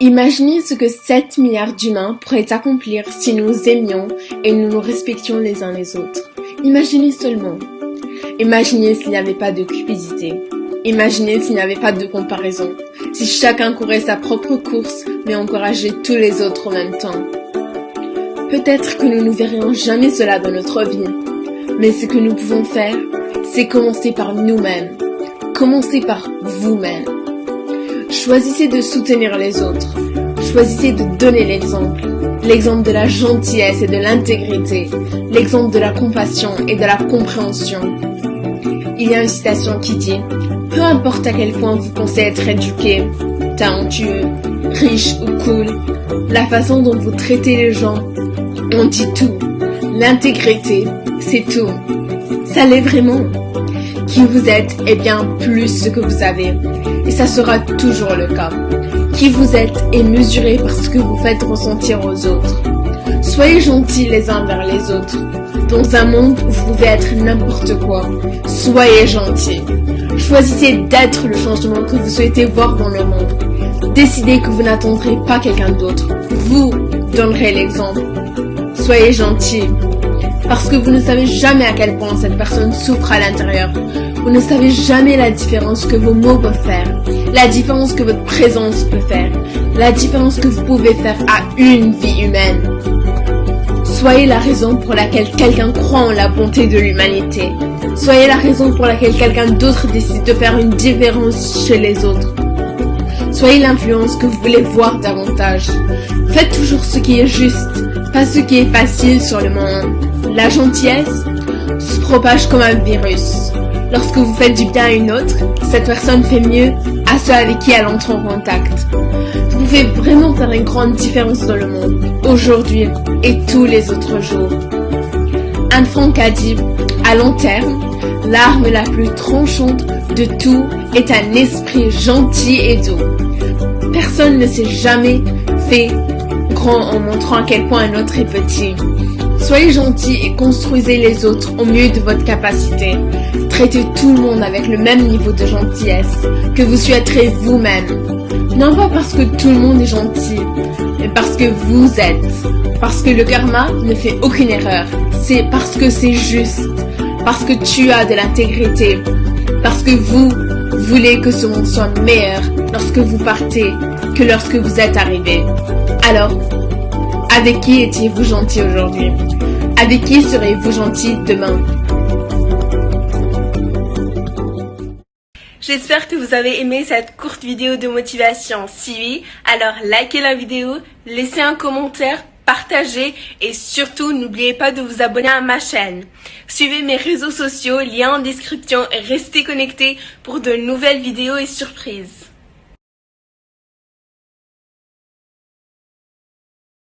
Imaginez ce que 7 milliards d'humains pourraient accomplir si nous aimions et nous nous respections les uns les autres. Imaginez seulement. Imaginez s'il n'y avait pas de cupidité. Imaginez s'il n'y avait pas de comparaison. Si chacun courait sa propre course, mais encourageait tous les autres en même temps. Peut-être que nous ne verrions jamais cela dans notre vie. Mais ce que nous pouvons faire, c'est commencer par nous-mêmes. Commencez par vous-même. Choisissez de soutenir les autres. Choisissez de donner l'exemple. L'exemple de la gentillesse et de l'intégrité. L'exemple de la compassion et de la compréhension. Il y a une citation qui dit « Peu importe à quel point vous pensez être éduqué, talentueux, riche ou cool, la façon dont vous traitez les gens, on dit tout. L'intégrité, c'est tout. Ça l'est vraiment. Qui vous êtes est bien plus ce que vous avez. Et ça sera toujours le cas. Qui vous êtes est mesuré par ce que vous faites ressentir aux autres. Soyez gentils les uns vers les autres. Dans un monde où vous pouvez être n'importe quoi, soyez gentils. Choisissez d'être le changement que vous souhaitez voir dans le monde. Décidez que vous n'attendrez pas quelqu'un d'autre. Vous donnerez l'exemple. Soyez gentils. Parce que vous ne savez jamais à quel point cette personne souffre à l'intérieur. Vous ne savez jamais la différence que vos mots peuvent faire, la différence que votre présence peut faire, la différence que vous pouvez faire à une vie humaine. Soyez la raison pour laquelle quelqu'un croit en la bonté de l'humanité. Soyez la raison pour laquelle quelqu'un d'autre décide de faire une différence chez les autres. Soyez l'influence que vous voulez voir davantage. Faites toujours ce qui est juste, pas ce qui est facile sur le moment. La gentillesse se propage comme un virus. Lorsque vous faites du bien à une autre, cette personne fait mieux à ceux avec qui elle entre en contact. Vous pouvez vraiment faire une grande différence dans le monde, aujourd'hui et tous les autres jours. Anne Frank a dit, à long terme, l'arme la plus tranchante de tout est un esprit gentil et doux. Personne ne s'est jamais fait grand en montrant à quel point un autre est petit. Soyez gentils et construisez les autres au mieux de votre capacité. Traitez tout le monde avec le même niveau de gentillesse que vous souhaiterez vous-même. Non pas parce que tout le monde est gentil, mais parce que vous êtes. Parce que le karma ne fait aucune erreur. C'est parce que c'est juste. Parce que tu as de l'intégrité. Parce que vous voulez que ce monde soit meilleur lorsque vous partez que lorsque vous êtes arrivé. Alors, avec qui étiez-vous gentil aujourd'hui? Avec qui serez-vous gentil demain? J'espère que vous avez aimé cette courte vidéo de motivation. Si oui, alors likez la vidéo, laissez un commentaire, partagez et surtout n'oubliez pas de vous abonner à ma chaîne. Suivez mes réseaux sociaux, lien en description et restez connectés pour de nouvelles vidéos et surprises.